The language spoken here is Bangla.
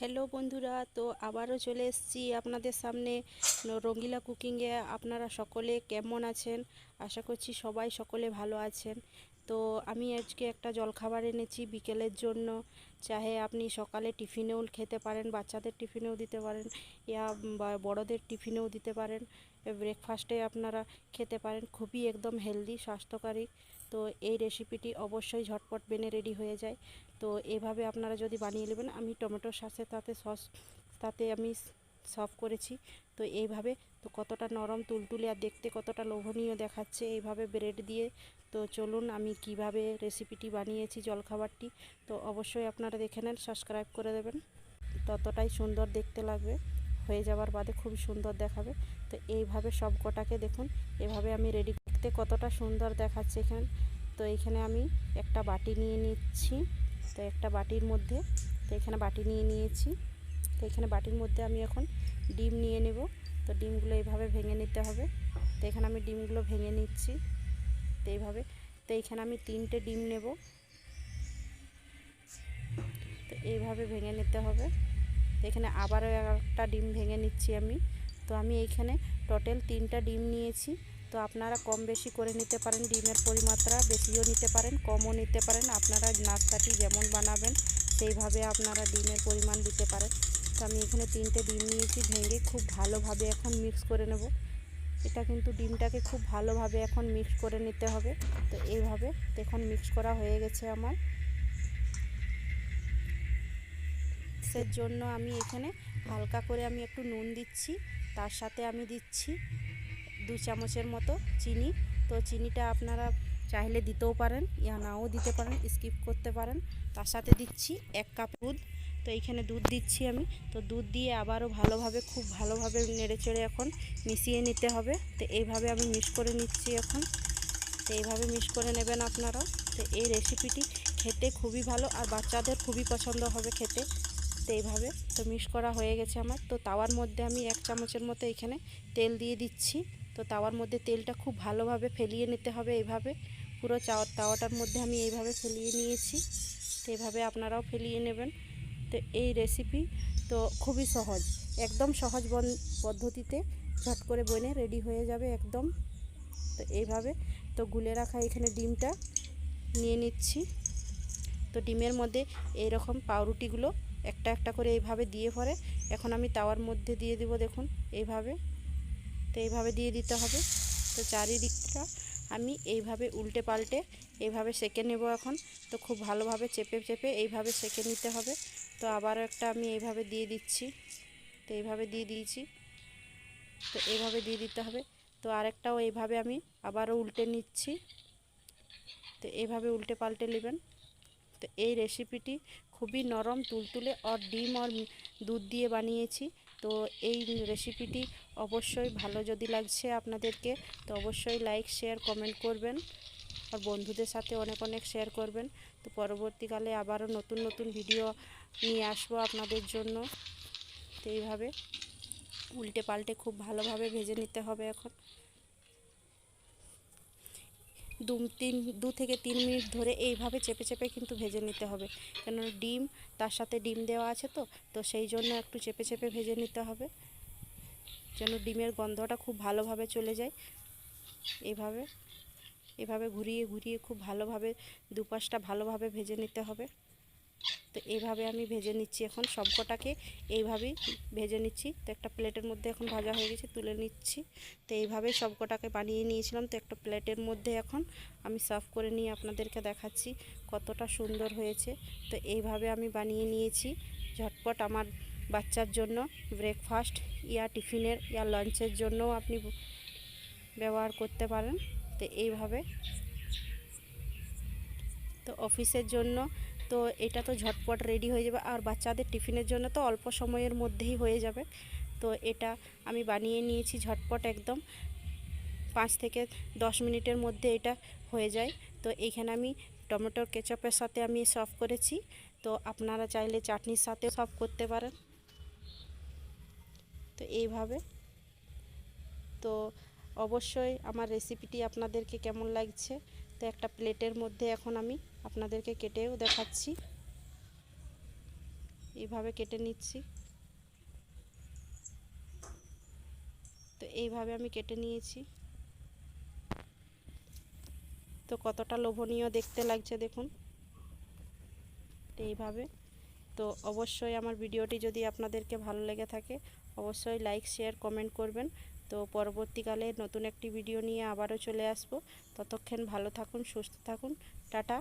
হ্যালো বন্ধুরা, তো আবারও চলে এসেছি আপনাদের সামনে রঙ্গিলা কুকিংয়ে। আপনারা সকলে কেমন আছেন? আশা করছি সবাই সকলে ভালো আছেন। তো আমি আজকে একটা জলখাবার এনেছি বিকেলের জন্য। চাহে আপনি সকালে টিফিনেও খেতে পারেন, বাচ্চাদের টিফিনেও দিতে পারেন, বা বড়দের টিফিনেও দিতে পারেন, ব্রেকফাস্টে আপনারা খেতে পারেন। খুবই একদম হেলদি, স্বাস্থ্যকারী। তো এই রেসিপিটি অবশ্যই ঝটপট বেনে রেডি হয়ে যায়। তো এভাবে আপনারা যদি বানিয়ে নেবেন, আমি টমেটোর সাথে তাতে আমি সার্ভ করেছি। তো এইভাবে তো কতটা নরম তুলতুলে আর দেখতে কতটা লোভনীয় দেখাচ্ছে এইভাবে ব্রেড দিয়ে। তো চলুন আমি কিভাবে রেসিপিটি বানিয়েছি জলখাবারটি, তো অবশ্যই আপনারা দেখে নেন, সাবস্ক্রাইব করে দেবেন। ততটাই সুন্দর দেখতে লাগবে, হয়ে যাওয়ার বাদে খুব সুন্দর দেখাবে। তো এইভাবে সব কটাকে দেখুন, এভাবে আমি রেডি করতে কতটা সুন্দর দেখাচ্ছে এখানে। তো এইখানে আমি একটা বাটি নিয়ে নিচ্ছি। তো একটা বাটির মধ্যে, তো এখানে বাটি নিয়ে নিয়েছি। তো এখানে বাটির মধ্যে আমি এখন ডিম নিয়ে নেব। তো ডিমগুলো এইভাবে ভেঙে নিতে হবে। তো এখানে আমি ডিমগুলো ভেঙে নিচ্ছি। তো এইভাবে, তো এইখানে আমি 3টে ডিম নেব। তো এইভাবে ভেঙে নিতে হবে। তো এখানে আবারও একটা ডিম ভেঙে নিচ্ছি আমি। তো আমি এইখানে টোটাল 3টা ডিম নিয়েছি। তো আপনারা কম বেশি করে নিতে পারেন, ডিমের পরিমাত্রা বেশিও নিতে পারেন, কমও নিতে পারেন। আপনারা নাস্তাটি যেমন বানাবেন সেইভাবে আপনারা ডিমের পরিমাণ দিতে পারেন। তো আমি এখানে 3টে ডিম নিয়েছি, ভেঙে খুব ভালোভাবে এখন মিক্স করে নেব। এটা কিন্তু ডিমটাকে খুব ভালোভাবে এখন মিক্স করে নিতে হবে। তো এইভাবে এখন মিক্স করা হয়ে গেছে আমার। এর জন্য আমি এখানে হালকা করে আমি একটু নুন দিচ্ছি, তার সাথে আমি দিচ্ছি 2 চামচের মতো চিনি। তো চিনিটা আপনারা চাইলে দিতেও পারেন, ইয়া নাও দিতে পারেন, স্কিপ করতে পারেন। তার সাথে দিচ্ছি 1 কাপ দুধ। তো এইখানে দুধ দিচ্ছি আমি। তো দুধ দিয়ে আবারও ভালোভাবে, খুব ভালোভাবে নেড়েচেড়ে এখন মিশিয়ে নিতে হবে। তো এইভাবে আমি মিক্স করে নিচ্ছি এখন। তো এইভাবে মিক্স করে নেবেন আপনারাও। তো এই রেসিপিটি খেতে খুবই ভালো, আর বাচ্চাদের খুবই পছন্দ হবে খেতে। তো এইভাবে তো মিক্স করা হয়ে গেছে আমার। তো তাওয়ার মধ্যে আমি 1 চামচের মতো এখানে তেল দিয়ে দিচ্ছি। তো তাওয়ার মধ্যে তেলটা খুব ভালোভাবে ফেলিয়ে নিতে হবে। এইভাবে পুরো তাওয়াটার মধ্যে আমি এইভাবে ফেলিয়ে নিয়েছি। তো এইভাবে আপনারাও ফেলিয়ে নেবেন। তো এই রেসিপি তো খুবই সহজ, একদম সহজ পদ্ধতিতে ঝট করে বনে রেডি হয়ে যাবে একদম। তো এইভাবে তো গুলে রাখা এখানে ডিমটা নিয়ে নিচ্ছি। তো ডিমের মধ্যে এইরকম পাউরুটিগুলো একটা একটা করে এইভাবে দিয়ে পরে এখন আমি তাওয়ার মধ্যে দিয়ে দেব। দেখুন এইভাবে, তো এইভাবে দিয়ে দিতে হবে। তো চারিদিকটা আমি এইভাবে উল্টে পাল্টে এইভাবে সেঁকে নেব এখন। তো খুব ভালোভাবে চেপে চেপে এইভাবে সেঁকে নিতে হবে। তো আবারও একটা আমি এইভাবে দিয়ে দিচ্ছি। তো এইভাবে দিয়ে দিয়েছি। তো এইভাবে দিয়ে দিতে হবে। তো আরেকটাও এইভাবে আমি আবারও উল্টে নিচ্ছি। তো এইভাবে উল্টে পাল্টে নেবেন। তো এই রেসিপিটি খুবই নরম তুলতুলে আর ডিম আর দুধ দিয়ে বানিয়েছি। তো এই রেসিপিটি অবশ্যই ভালো যদি লাগছে আপনাদেরকে, তো অবশ্যই লাইক শেয়ার কমেন্ট করবেন, আর বন্ধুদের সাথে অনেক অনেক শেয়ার করবেন। তো পরবর্তীকালে আবারও নতুন নতুন ভিডিও নিয়ে আসবো আপনাদের জন্য। তো এইভাবে উল্টে পাল্টে খুব ভালোভাবে ভেজে নিতে হবে এখন। 2 থেকে 3 মিনিট ধরে এইভাবে চেপে চেপে কিন্তু ভেজে নিতে হবে, কেন ডিম, তার সাথে ডিম দেওয়া আছে। তো তো সেই জন্য একটু চেপে চেপে ভেজে নিতে হবে, যেন ডিমের গন্ধটা খুব ভালোভাবে চলে যায়। এইভাবে এভাবে ঘুরিয়ে ঘুরিয়ে খুব ভালোভাবে দুপাশটা ভালোভাবে ভেজে নিতে হবে। তো এইভাবে আমি ভেজে নিচ্ছি এখন সবকটাকে, এইভাবেই ভেজে নিচ্ছি। তো একটা প্লেটের মধ্যে এখন ভাজা হয়ে গেছে, তুলে নিচ্ছি। তো এইভাবেই সবকটাকে বানিয়ে নিয়েছিলাম। তো একটা প্লেটের মধ্যে এখন আমি সার্ভ করে নিয়ে আপনাদেরকে দেখাচ্ছি কতটা সুন্দর হয়েছে। তো এইভাবে আমি বানিয়ে নিয়েছি ঝটপট আমার বাচ্চার জন্য ব্রেকফাস্ট, ইয়া টিফিনের, ইয়া লাঞ্চের জন্যও আপনি ব্যবহার করতে পারেন। তো এইভাবে তো অফিসের জন্য তো এটা তো ঝটপট রেডি হয়ে যাবে, আর বাচ্চাদের টিফিনের জন্য তো অল্প সময়ের মধ্যেই হয়ে যাবে। তো এটা আমি বানিয়ে নিয়েছি ঝটপট, একদম 5 থেকে 10 মিনিটের মধ্যে এটা হয়ে যায়। তো এইখানে আমি টমেটোর কেচাপের সাথে আমি সার্ভ করেছি। তো আপনারা চাইলে চাটনির সাথে সার্ভ করতে পারেন। তো এইভাবে তো অবশ্যই আমার রেসিপিটি আপনাদেরকে কেমন লাগছে। তো একটা প্লেটের মধ্যে এখন আমি আপনাদেরকে কেটেও দেখাচ্ছি। এইভাবে কেটে নিচ্ছি। তো এইভাবে আমি কেটে নিয়েছি। তো কতটা লোভনীয় দেখতে লাগছে দেখুন। এইভাবে তো অবশ্যই আমার ভিডিওটি যদি আপনাদেরকে ভালো লেগে থাকে অবশ্যই লাইক শেয়ার কমেন্ট করবেন। তো পরবর্তীকালে নতুন একটি ভিডিও নিয়ে আবারও চলে আসব। ততক্ষণ ভালো থাকুন, সুস্থ থাকুন, টাটা।